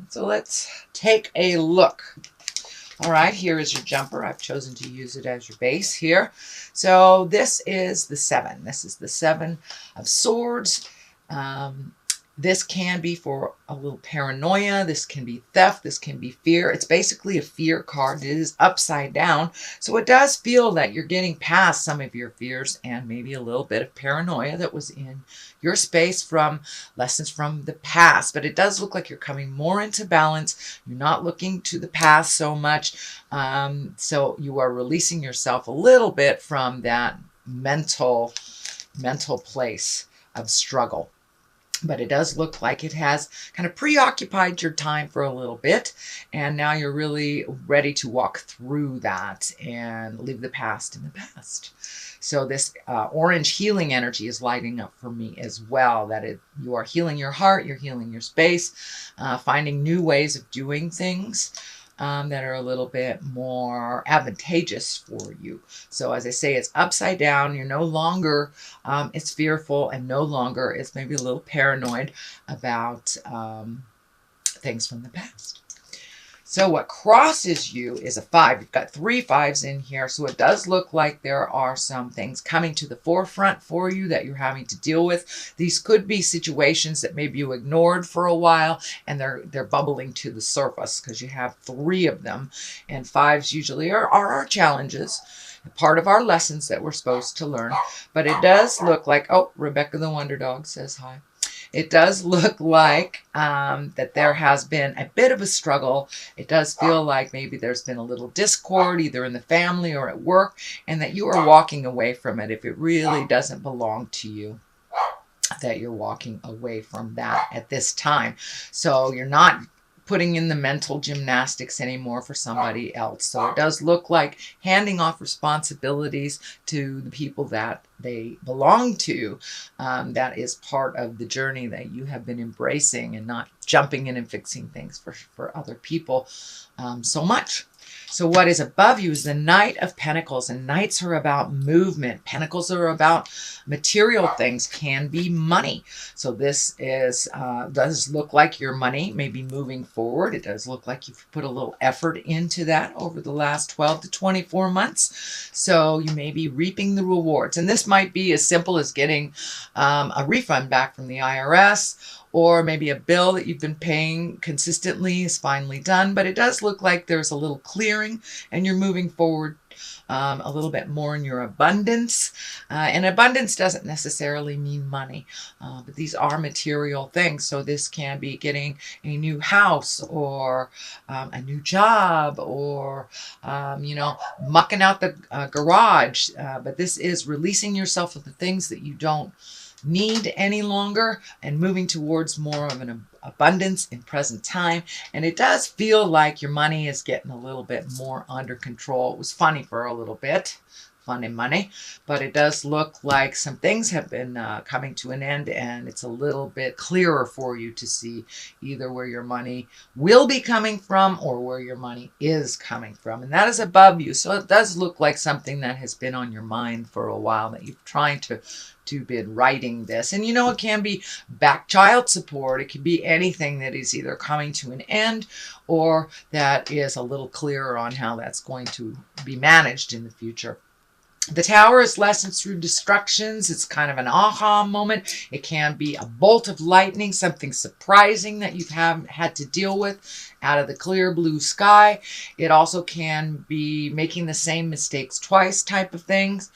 So let's take a look. All right, here is your jumper. I've chosen to use it as your base here. So this is the 7. This is the 7 of Swords. Um, this can be for a little paranoia. This can be theft. This can be fear. It's basically a fear card. It is upside down. So it does feel that you're getting past some of your fears and maybe a little bit of paranoia that was in your space from lessons from the past. But it does look like you're coming more into balance. You're not looking to the past so much. So you are releasing yourself a little bit from that mental place of struggle. But it does look like it has kind of preoccupied your time for a little bit. And now you're really ready to walk through that and leave the past in the past. So this orange healing energy is lighting up for me as well. That you are healing your heart, you're healing your space, finding new ways of doing things. That are a little bit more advantageous for you. So as I say, it's upside down. You're no longer, it's fearful, and no longer it's maybe a little paranoid about things from the past. So what crosses you is a 5. You've got 3 5s in here. So it does look like there are some things coming to the forefront for you that you're having to deal with. These could be situations that maybe you ignored for a while and they're bubbling to the surface because you have 3 of them. And 5s usually are our challenges, part of our lessons that we're supposed to learn. But it does look like, oh, Rebecca the Wonder Dog says hi. It does look like that there has been a bit of a struggle. It does feel like maybe there's been a little discord either in the family or at work, and that you are walking away from it if it really doesn't belong to you, that you're walking away from that at this time. So you're not putting in the mental gymnastics anymore for somebody else. So it does look like handing off responsibilities to the people that they belong to. That is part of the journey that you have been embracing and not jumping in and fixing things for other people so much. So what is above you is the Knight of Pentacles, and Knights are about movement. Pentacles are about material things, can be money. So this is does look like your money may be moving forward. It does look like you've put a little effort into that over the last 12 to 24 months. So you may be reaping the rewards. And this might be as simple as getting a refund back from the IRS, or maybe a bill that you've been paying consistently is finally done. But it does look like there's a little clearing and you're moving forward a little bit more in your abundance. And abundance doesn't necessarily mean money, but these are material things. So this can be getting a new house or a new job or, mucking out the garage. But this is releasing yourself of the things that you don't need any longer and moving towards more of an abundance in present time. And it does feel like your money is getting a little bit more under control. It was funny for a little bit, fun and money, but it does look like some things have been coming to an end, and it's a little bit clearer for you to see either where your money will be coming from or where your money is coming from. And that is above you. So it does look like something that has been on your mind for a while, that you've trying to been writing this. And it can be back child support. It can be anything that is either coming to an end or that is a little clearer on how that's going to be managed in the future. The Tower is lessons through destructions. It's kind of an aha moment. It can be a bolt of lightning, something surprising that you've had to deal with out of the clear blue sky. It also can be making the same mistakes twice type of things.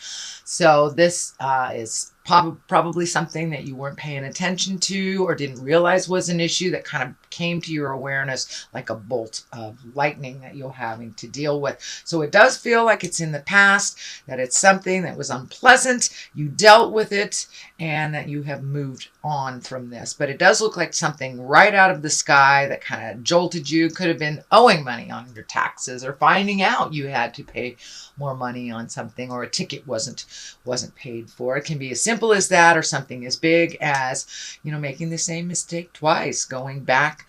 So this is probably something that you weren't paying attention to or didn't realize was an issue that kind of came to your awareness like a bolt of lightning that you're having to deal with. So it does feel like it's in the past, that it's something that was unpleasant, you dealt with it, and that you have moved on from this. But it does look like something right out of the sky that kind of jolted you. Could have been owing money on your taxes or finding out you had to pay more money on something, or a ticket wasn't paid for. It can be as simple as that, or something as big as making the same mistake twice, going back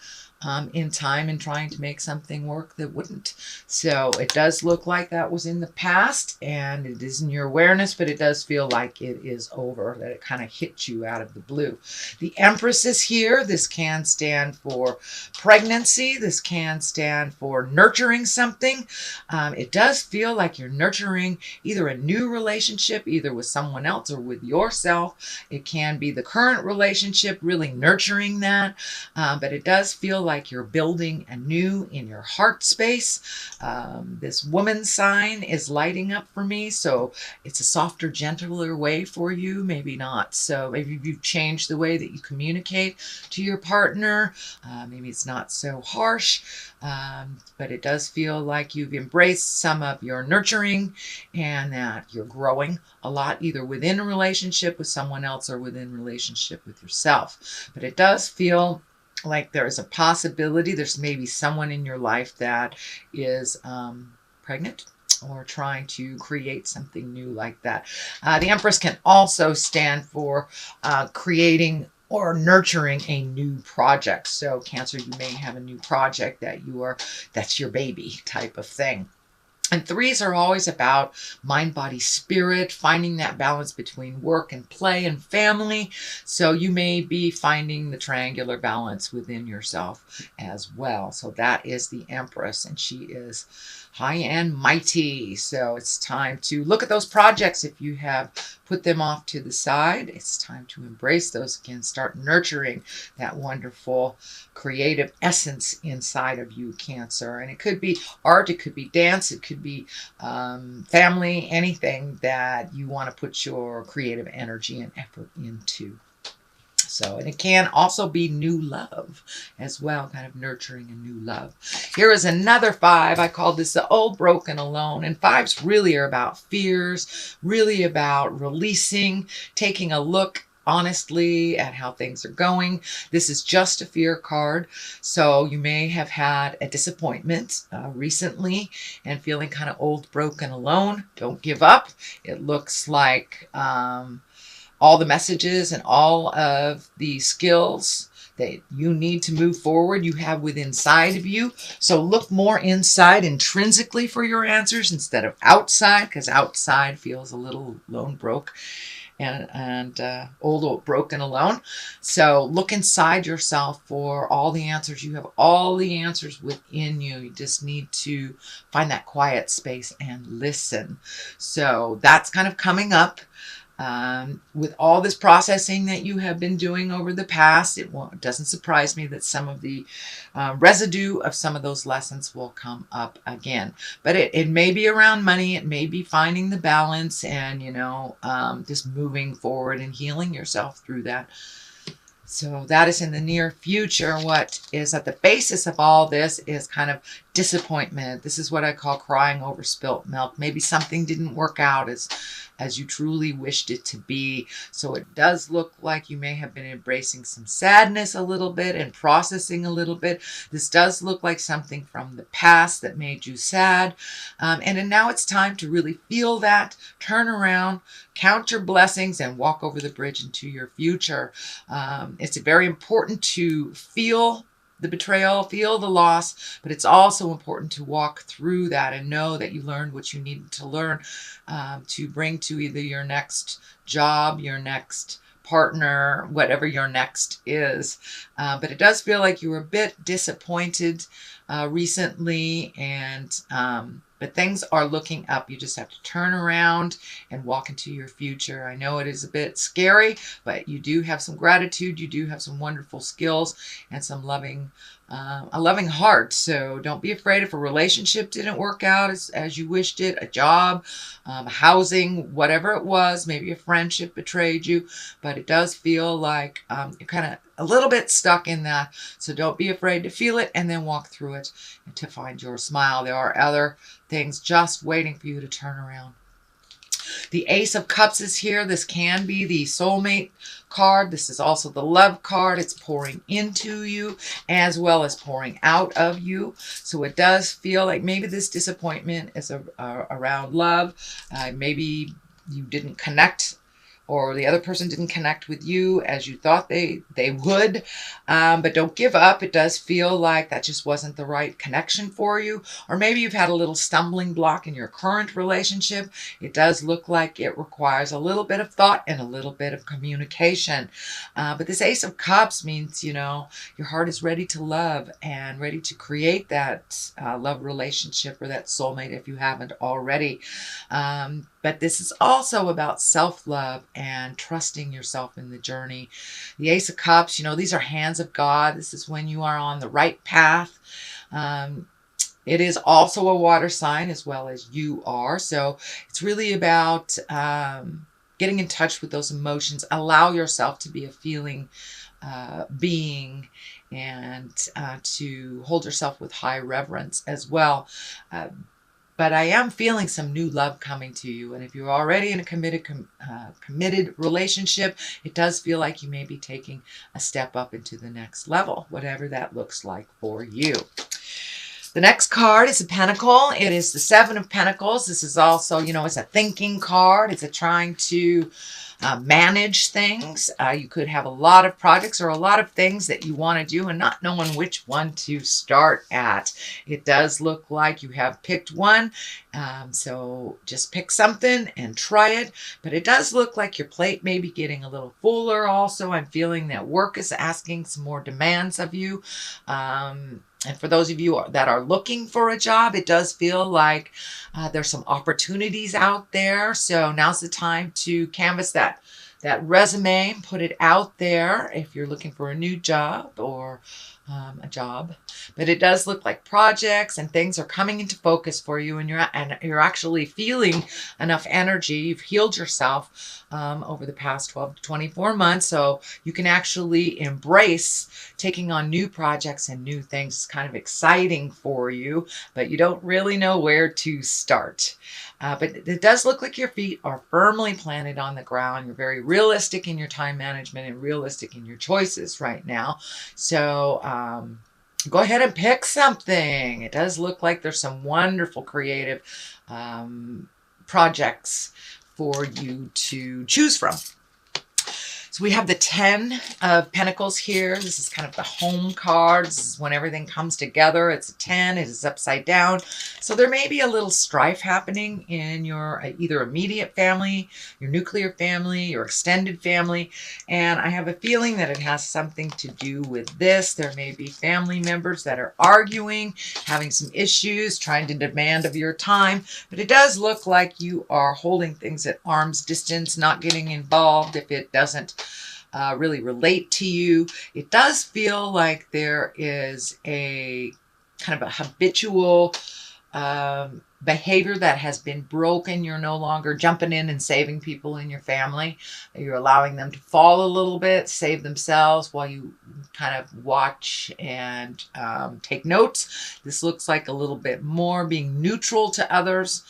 in time and trying to make something work that wouldn't. So it does look like that was in the past and it is in your awareness, but it does feel like it is over, that it kind of hit you out of the blue. The Empress is here. This can stand for pregnancy. This can stand for nurturing something. It does feel like you're nurturing either a new relationship, either with someone else or with yourself. It can be the current relationship, really nurturing that. But it does feel like you're building anew in your heart space. This woman sign is lighting up for me, so it's a softer, gentler way for you. Maybe not. So maybe you've changed the way that you communicate to your partner. Maybe it's not so harsh, but it does feel like you've embraced some of your nurturing and that you're growing a lot, either within a relationship with someone else or within a relationship with yourself. But it does feel like there is a possibility there's maybe someone in your life that is pregnant or trying to create something new like that. The Empress can also stand for creating or nurturing a new project. So Cancer, you may have a new project that's your baby type of thing. And threes are always about mind, body, spirit, finding that balance between work and play and family. So you may be finding the triangular balance within yourself as well. So that is the Empress, and she is high and mighty. So it's time to look at those projects. If you have put them off to the side, it's time to embrace those again. Start nurturing that wonderful creative essence inside of you, Cancer. And it could be art, it could be dance, it could be family, anything that you want to put your creative energy and effort into. So, and it can also be new love as well, kind of nurturing a new love. Here is another 5. I call this the old, broken, alone. And 5s really are about fears, really about releasing, taking a look honestly at how things are going. This is just a fear card. So you may have had a disappointment recently and feeling kind of old, broken, alone. Don't give up. It looks like all the messages and all of the skills that you need to move forward you have within inside of you. So look more inside intrinsically for your answers instead of outside, because outside feels a little lone, broke, and old, broken, alone. So look inside yourself for all the answers. You have all the answers within you. You just need to find that quiet space and listen. So that's kind of coming up. With all this processing that you have been doing over the past, it doesn't surprise me that some of the residue of some of those lessons will come up again. But it may be around money, it may be finding the balance and, just moving forward and healing yourself through that. So that is in the near future. What is at the basis of all this is kind of disappointment. This is what I call crying over spilt milk. Maybe something didn't work out as you truly wished it to be. So it does look like you may have been embracing some sadness a little bit and processing a little bit. This does look like something from the past that made you sad. And now it's time to really feel that, turn around, count your blessings, and walk over the bridge into your future. It's very important to feel the betrayal, feel the loss, but it's also important to walk through that and know that you learned what you needed to learn to bring to either your next job, your next partner, whatever your next is. But it does feel like you were a bit disappointed recently, and but things are looking up. You just have to turn around and walk into your future. I know it is a bit scary, but you do have some gratitude. You do have some wonderful skills and some a loving heart. So don't be afraid if a relationship didn't work out as you wished it, a job, housing, whatever it was, maybe a friendship betrayed you, but it does feel like you're kind of a little bit stuck in that. So don't be afraid to feel it and then walk through it to find your smile. There are other things just waiting for you to turn around. The Ace of Cups is here. This can be the soulmate card. This is also the love card. It's pouring into you as well as pouring out of you. So it does feel like maybe this disappointment is around love. Maybe you didn't connect or the other person didn't connect with you as you thought they would. But don't give up. It does feel like that just wasn't the right connection for you. Or maybe you've had a little stumbling block in your current relationship. It does look like it requires a little bit of thought and a little bit of communication. But this Ace of Cups means, your heart is ready to love and ready to create that love relationship or that soulmate if you haven't already. But this is also about self-love and trusting yourself in the journey. The Ace of Cups, these are hands of God. This is when you are on the right path. It is also a water sign as well as you are. So it's really about getting in touch with those emotions. Allow yourself to be a feeling being, and to hold yourself with high reverence as well. But I am feeling some new love coming to you. And if you're already in a committed relationship, it does feel like you may be taking a step up into the next level, whatever that looks like for you. The next card is a Pentacle. It is the Seven of Pentacles. This is also, it's a thinking card. It's a trying to manage things. You could have a lot of projects or a lot of things that you want to do and not knowing which one to start at. It does look like you have picked one. So just pick something and try it. But it does look like your plate may be getting a little fuller also. I'm feeling that work is asking some more demands of you. And for those of you that are looking for a job, it does feel like there's some opportunities out there. So now's the time to canvas that resume, put it out there if you're looking for a new job or a job. But it does look like projects and things are coming into focus for you, and you're actually feeling enough energy. You've healed yourself over the past 12 to 24 months, so you can actually embrace taking on new projects and new things. It's kind of exciting for you, but you don't really know where to start. But it does look like your feet are firmly planted on the ground. You're very realistic in your time management and realistic in your choices right now. So go ahead and pick something. It does look like there's some wonderful creative projects for you to choose from. So we have the 10 of Pentacles here. This is kind of the home card. This is when everything comes together. It's a 10. It is upside down. So there may be a little strife happening in your either immediate family, your nuclear family, your extended family. And I have a feeling that it has something to do with this. There may be family members that are arguing, having some issues, trying to demand of your time. But it does look like you are holding things at arm's distance, not getting involved if it doesn't really relate to you. It does feel like there is a kind of a habitual behavior that has been broken. You're no longer jumping in and saving people in your family. You're allowing them to fall a little bit, save themselves while you kind of watch and take notes. This looks like a little bit more being neutral to others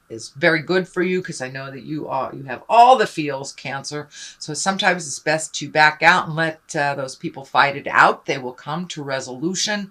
is very good for you, because I know that you have all the feels, Cancer. So sometimes it's best to back out and let those people fight it out. They will come to resolution.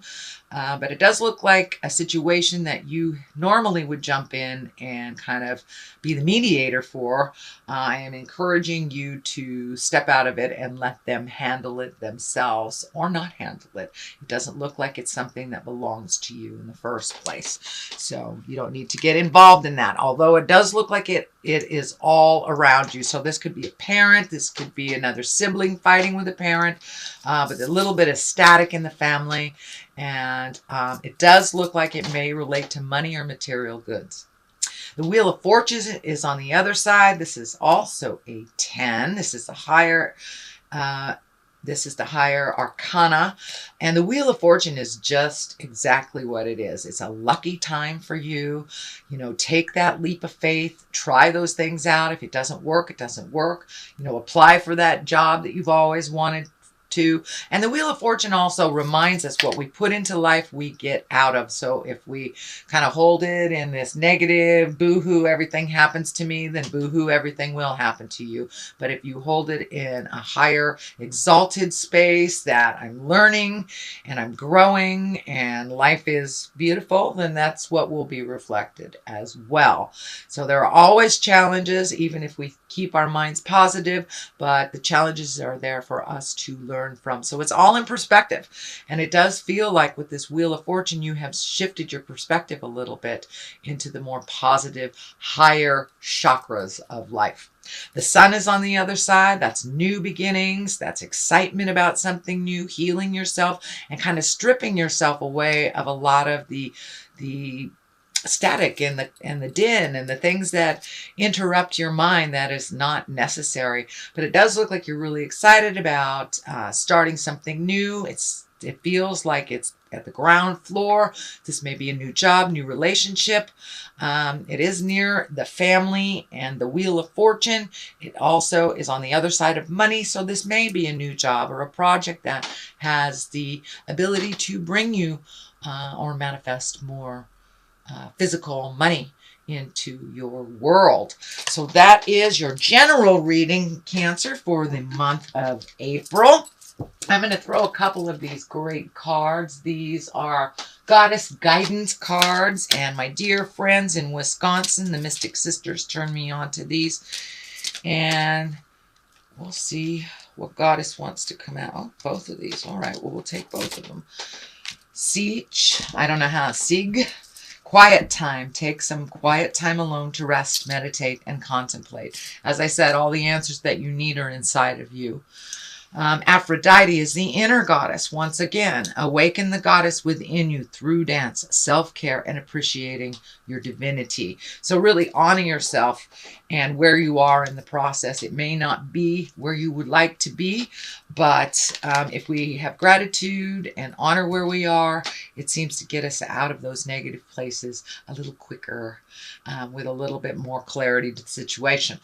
But it does look like a situation that you normally would jump in and kind of be the mediator for. I am encouraging you to step out of it and let them handle it themselves, or not handle it. It doesn't look like it's something that belongs to you in the first place. So you don't need to get involved in that, although it does look like it is all around you. So this could be a parent, this could be another sibling fighting with a parent, but a little bit of static in the family. And it does look like it may relate to money or material goods. The Wheel of Fortune is on the other side. This is also a 10. This is the higher arcana. And the Wheel of Fortune is just exactly what it is. It's a lucky time for you. Take that leap of faith. Try those things out. If it doesn't work, it doesn't work. Apply for that job that you've always wanted to. And the Wheel of Fortune also reminds us what we put into life, we get out of. So if we kind of hold it in this negative, boo-hoo, everything happens to me, then boo-hoo, everything will happen to you. But if you hold it in a higher, exalted space that I'm learning and I'm growing and life is beautiful, then that's what will be reflected as well. So there are always challenges, even if we keep our minds positive, but the challenges are there for us to learn from. So it's all in perspective. And it does feel like with this Wheel of Fortune, you have shifted your perspective a little bit into the more positive, higher chakras of life. The sun is on the other side. That's new beginnings. That's excitement about something new, healing yourself, and kind of stripping yourself away of a lot of the static and the din and the things that interrupt your mind that is not necessary. But it does look like you're really excited about starting something new. It feels like it's at the ground floor. This may be a new job, new relationship. It is near the family and the Wheel of Fortune. It also is on the other side of money. So this may be a new job or a project that has the ability to bring you or manifest more physical money into your world. So that is your general reading, Cancer, for the month of April. I'm going to throw a couple of these great cards. These are Goddess Guidance cards, and my dear friends in Wisconsin, the Mystic Sisters, turned me on to these. And we'll see what Goddess wants to come out. Oh, both of these. All right, well, we'll take both of them. Siege, I don't know how, Sig. Quiet time. Take some quiet time alone to rest, meditate, and contemplate. As I said, all the answers that you need are inside of you. Aphrodite is the inner goddess. Once again, awaken the goddess within you through dance, self-care, and appreciating your divinity. So really honor yourself and where you are in the process. It may not be where you would like to be, but if we have gratitude and honor where we are, it seems to get us out of those negative places a little quicker with a little bit more clarity to the situation.